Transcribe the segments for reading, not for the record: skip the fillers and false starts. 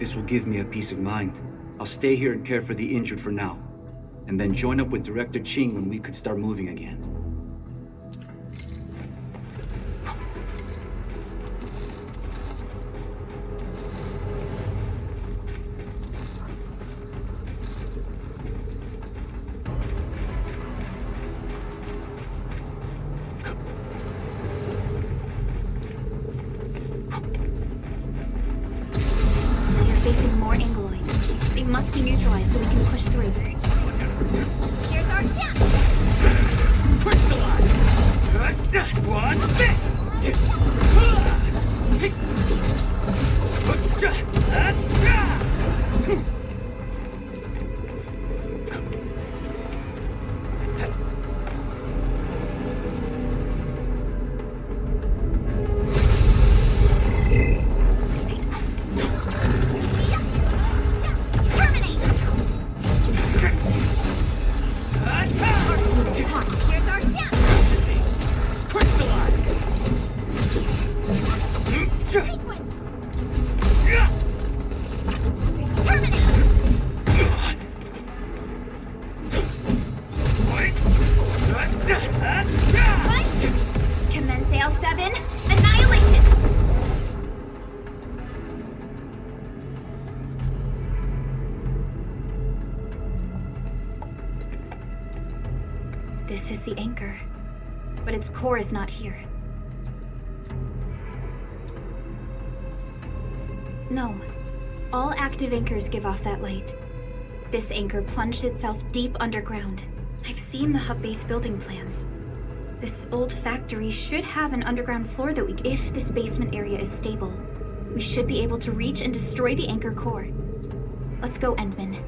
This will give me a peace of mind. I'll stay here and care for the injured for now, and then join up with Director Ching when we could start moving again. Facing more Angloid. They must be neutralized so we can push through. Here's our chance! Crystallize! What's this? Commence L7, annihilation! This is the anchor, but its core is not here. No, all active anchors give off that light. This anchor plunged itself deep underground. I've seen the hub base building plans. This old factory should have an underground floor that if this basement area is stable, we should be able to reach and destroy the anchor core. Let's go, Endman.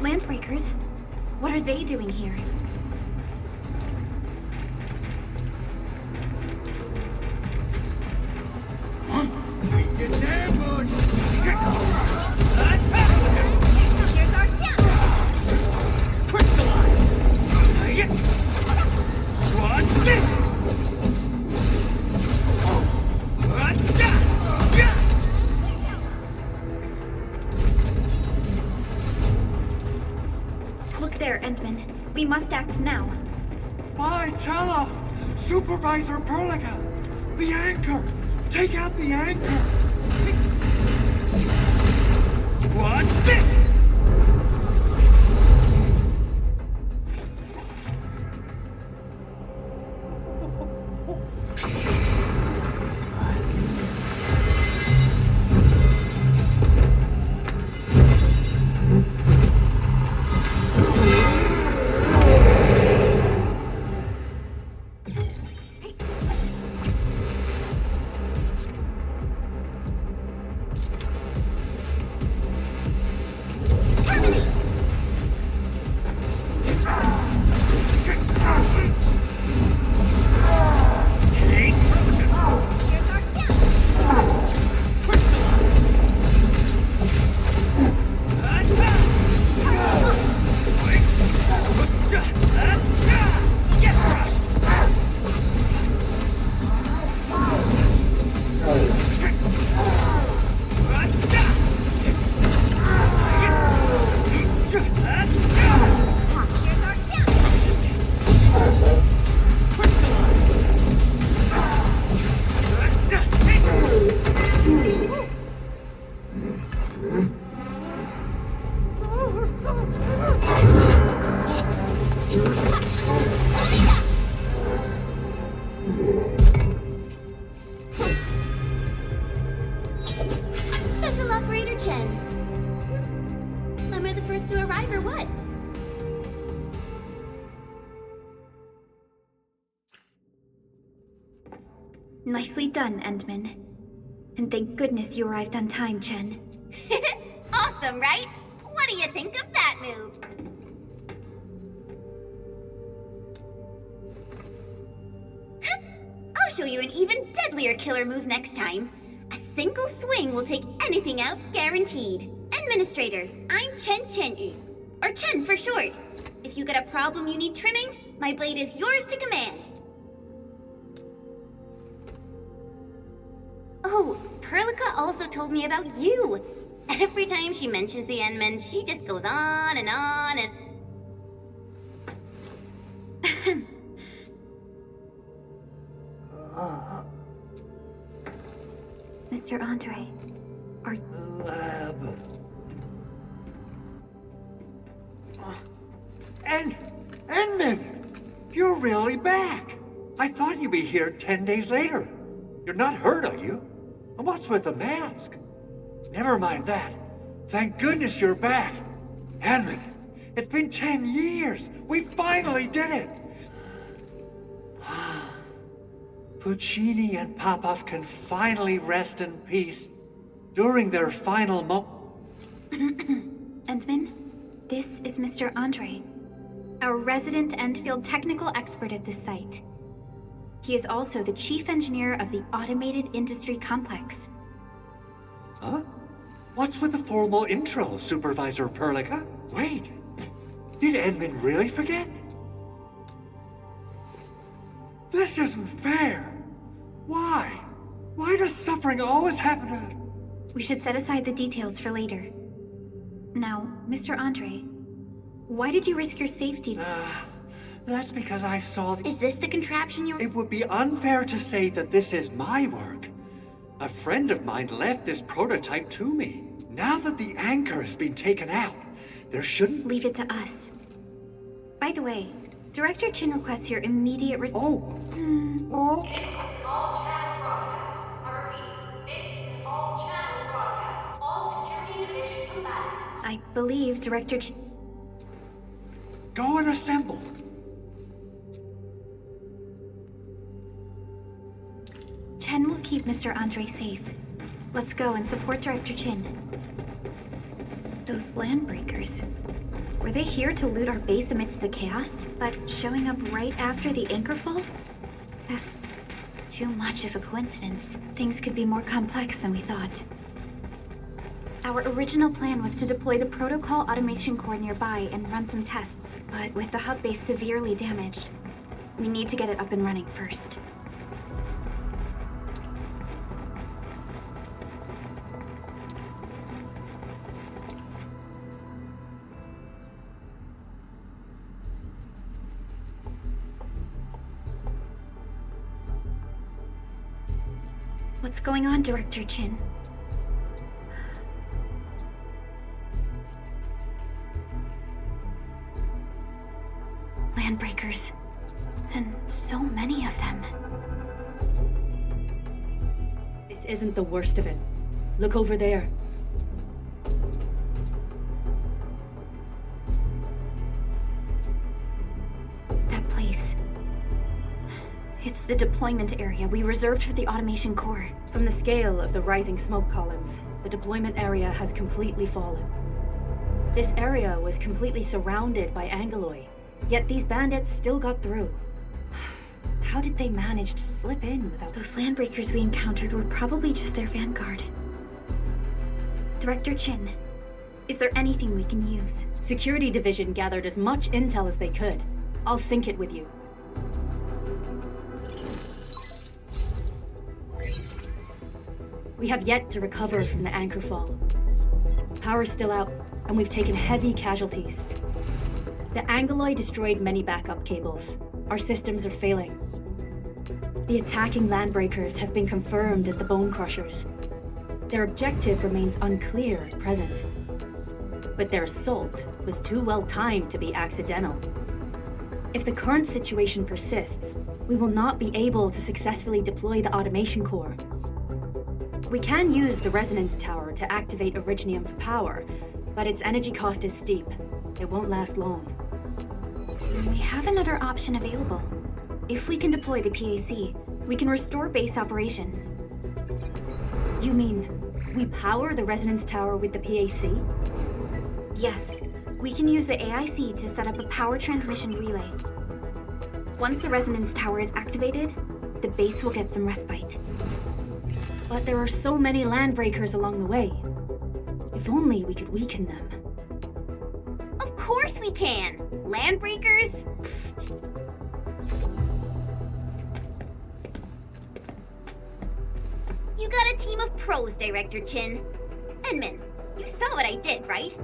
Landbreakers? What are they doing here? Please get ambushed! Here's our chance! Crystallize! What's this? Look there, Endman. We must act now. Why, tell us! Supervisor Perlica! The anchor! Take out the anchor! What's this? Special Operator Chen. Am I the first to arrive or what? Nicely done, Endman. And thank goodness you arrived on time, Chen. Awesome, right? What do you think of that move? I'll show you an even deadlier killer move next time. A single swing will take anything out, guaranteed. Administrator, I'm Chen Chen-yu. or Chen for short. If you got a problem you need trimming, my blade is yours to command. Oh, Perlica also told me about you. Every time she mentions the Endmen, she just goes on and on and... Mr. Andre, are Lab. Endman! You're really back! I thought you'd be here 10 days later. You're not hurt, are you? And what's with the mask? Never mind that. Thank goodness you're back. Endman, it's been 10 years. We finally did it. Puccini and Popov can finally rest in peace during their final Endman, this is Mr. Andre, our resident Enfield technical expert at this site. He is also the chief engineer of the Automated Industry Complex. Huh? What's with the formal intro, Supervisor Perlica? Wait, did Endman really forget? This isn't fair. Why? Why does suffering always happen to... We should set aside the details for later. Now, Mr. Andre, why did you risk your safety? That's because I saw Is this the contraption you... It would be unfair to say that this is my work. A friend of mine left this prototype to me. Now that the anchor has been taken out, there shouldn't... Leave it to us. By the way, Director Chin requests your immediate Oh. Oh. This is all channel broadcast. I repeat, this is all channel broadcast. All security division combatants. I believe Director Chin... Go and assemble. Chen will keep Mr. Andre safe. Let's go and support Director Chin. Those landbreakers. Were they here to loot our base amidst the chaos, but showing up right after the anchor fall? That's too much of a coincidence. Things could be more complex than we thought. Our original plan was to deploy the protocol automation core nearby and run some tests, but with the hub base severely damaged, we need to get it up and running first. What's going on, Director Chin? Landbreakers. And so many of them. This isn't the worst of it. Look over there. That place. It's the deployment area we reserved for the automation core. From the scale of the rising smoke columns, the deployment area has completely fallen. This area was completely surrounded by Angeloi, yet these bandits still got through. How did they manage to slip in without... Those landbreakers we encountered were probably just their vanguard. Director Chin, is there anything we can use? Security Division gathered as much intel as they could. I'll sync it with you. We have yet to recover from the anchor fall. Power's still out, and we've taken heavy casualties. The Angeloi destroyed many backup cables. Our systems are failing. The attacking landbreakers have been confirmed as the Bone Crushers. Their objective remains unclear at present. But their assault was too well timed to be accidental. If the current situation persists, we will not be able to successfully deploy the automation core. We can use the resonance tower to activate Originium for power, but its energy cost is steep. It won't last long. We have another option available. If we can deploy the PAC, we can restore base operations. You mean, we power the resonance tower with the PAC? Yes, we can use the AIC to set up a power transmission relay. Once the resonance tower is activated, the base will get some respite. But there are so many landbreakers along the way. If only we could weaken them. Of course we can. Landbreakers? You got a team of pros, Director Chin. Edmund, you saw what I did, right?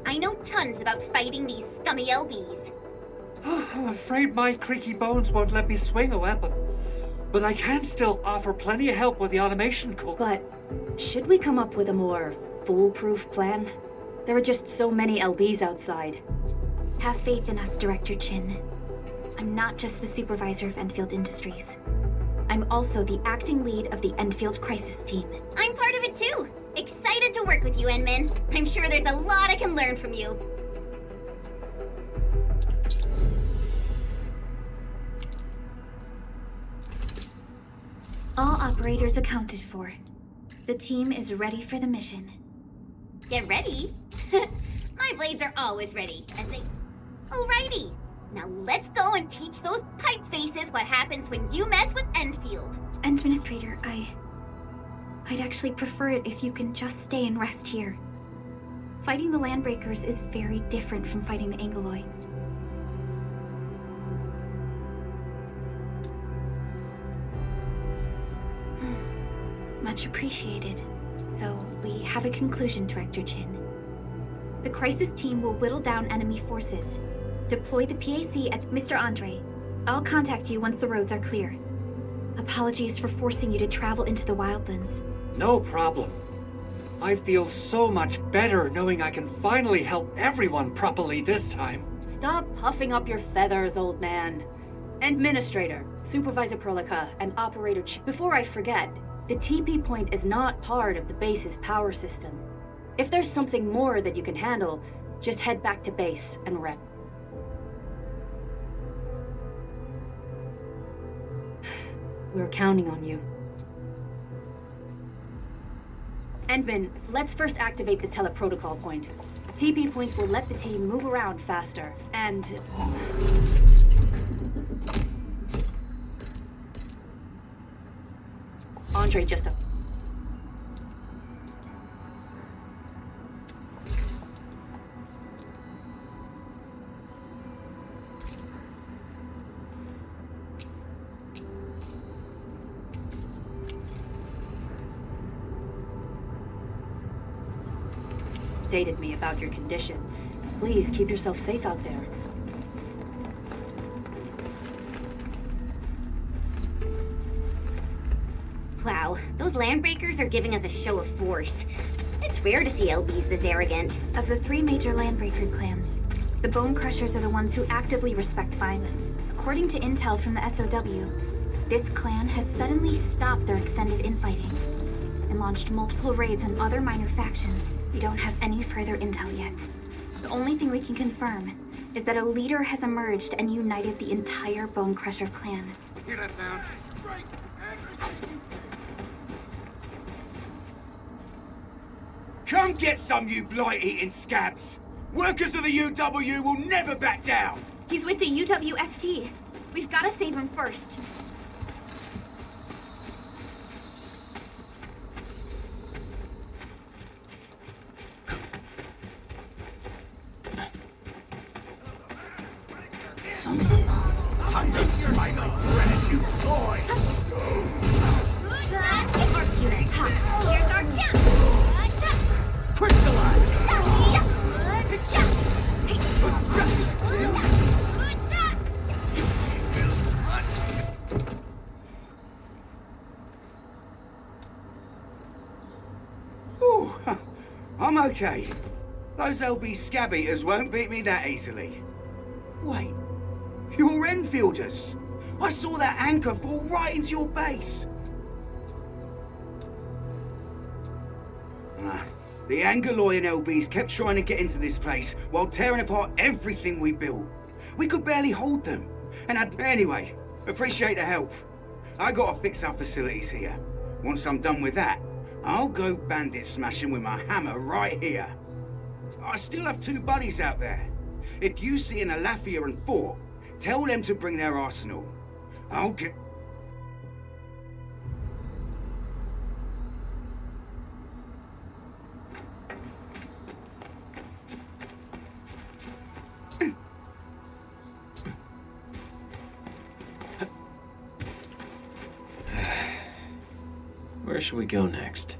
I know tons about fighting these scummy LBs. I'm afraid my creaky bones won't let me swing a weapon. But I can still offer plenty of help with the automation code. But should we come up with a more foolproof plan? There are just so many LBs outside. Have faith in us, Director Chin. I'm not just the supervisor of Enfield Industries. I'm also the acting lead of the Enfield Crisis Team. I'm part of it too. Excited to work with you, Enmin. I'm sure there's a lot I can learn from you. All operators accounted for. The team is ready for the mission. Get ready? My blades are always ready, as they... Alrighty. Now let's go and teach those pipe faces what happens when you mess with Enfield. Administrator, I'd actually prefer it if you can just stay and rest here. Fighting the Landbreakers is very different from fighting the Angoloi. Much appreciated. So, we have a conclusion, Director Chin. The Crisis Team will whittle down enemy forces. Deploy the PAC at Mr. Andre. I'll contact you once the roads are clear. Apologies for forcing you to travel into the wildlands. No problem. I feel so much better knowing I can finally help everyone properly this time. Stop puffing up your feathers, old man. Administrator, Supervisor Perlica, and Operator Before I forget, the TP point is not part of the base's power system. If there's something more that you can handle, just head back to base and rep. We're counting on you. Endman, let's first activate the teleprotocol point. TP points will let the team move around faster, and... Andre just up. Updated me about your condition. Please keep yourself safe out there. Wow, those Landbreakers are giving us a show of force. It's rare to see LBs this arrogant. Of the three major Landbreaker clans, the Bone Crushers are the ones who actively respect violence. According to intel from the SOW, this clan has suddenly stopped their extended infighting and launched multiple raids on other minor factions. We don't have any further intel yet. The only thing we can confirm is that a leader has emerged and united the entire Bone Crusher clan. Hear that sound? Come get some, you blight-eating scabs! Workers of the UW will never back down! He's with the UWST. We've got to save him first. Time to fight my brand new toy! Here's our chance! Crystallize! Ooh, I'm okay. Those LB scab eaters won't beat me that easily. Wait, you're Enfielders! I saw that anchor fall right into your base! The Angoloi and LBs kept trying to get into this place while tearing apart everything we built. We could barely hold them. Anyway, appreciate the help. I gotta fix our facilities here. Once I'm done with that, I'll go bandit smashing with my hammer right here. I still have 2 buddies out there. If you see an Alafia and Fort, tell them to bring their arsenal. I'll get... should we go next?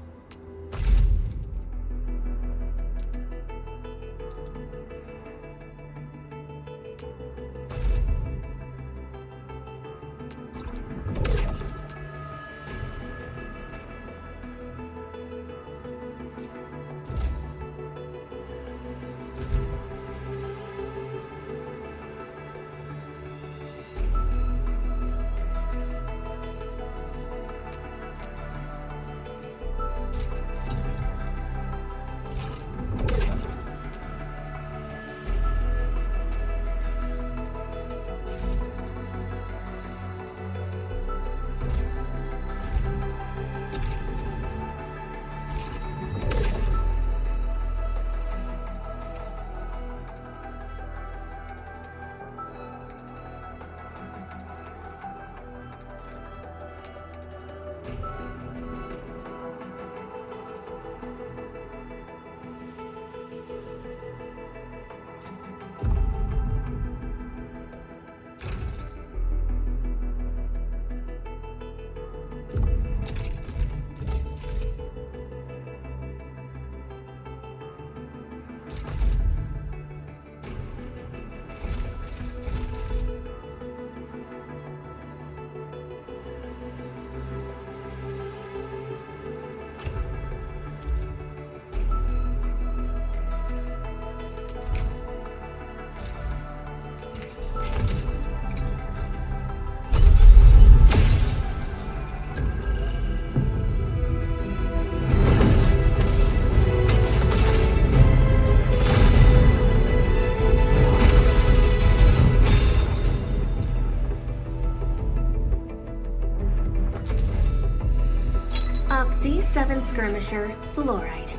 Oxy 7 Skirmisher, Fluoride.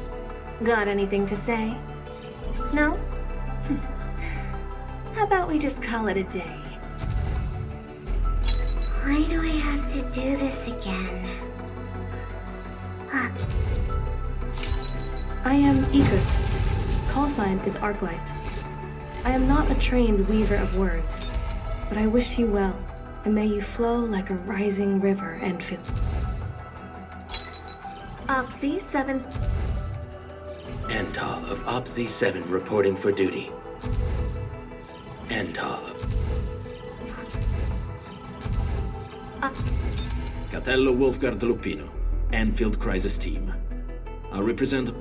Got anything to say? No? How about we just call it a day? Why do I have to do this again? I am Egert. Call sign is Arknight. I am not a trained weaver of words, but I wish you well, and may you flow like a rising river, Enfield. Oxy 7... Antal of Opz 7 reporting for duty. Antal. Catello Wolfgard Lupino, Enfield Crisis Team. I represent...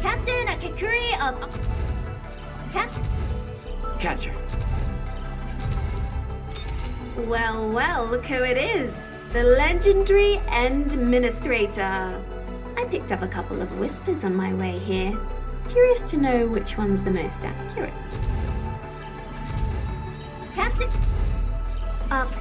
Captain Akakuri of... Catcher. Well, well, look who it is. The legendary Administrator. I picked up a couple of whispers on my way here. Curious to know which one's the most accurate. Captain... Ox...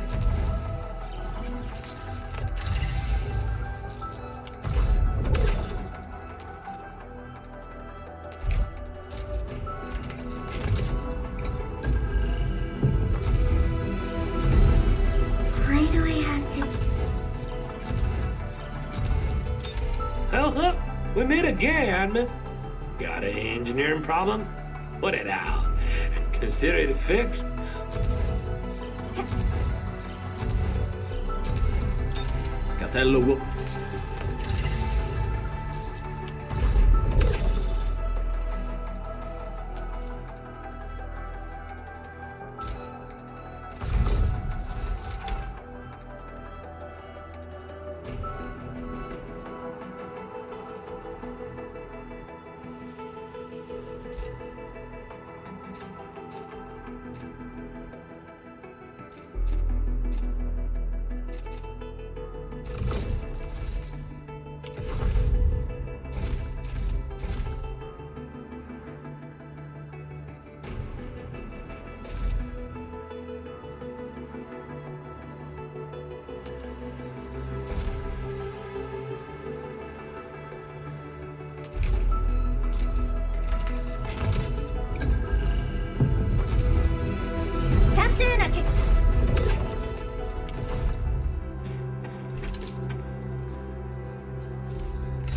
Why do I have to... Well, we meet again. Got an engineering problem? Put it out. Consider it fixed. Catello Wolf...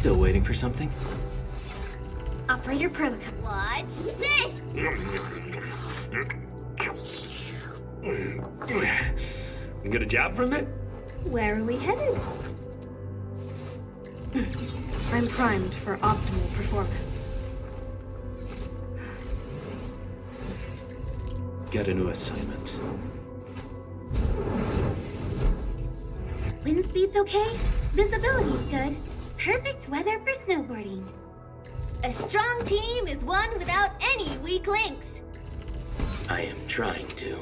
Still waiting for something? Operator protocol. Watch this! Get a job from it? Where are we headed? I'm primed for optimal performance. Get a new assignment. Wind speed's okay. Visibility's good. Perfect weather for snowboarding. A strong team is one without any weak links. I am trying to.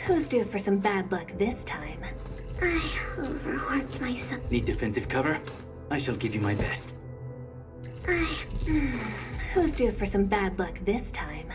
Who's due for some bad luck this time? I overworked myself. Need defensive cover? I shall give you my best. Who's due for some bad luck this time?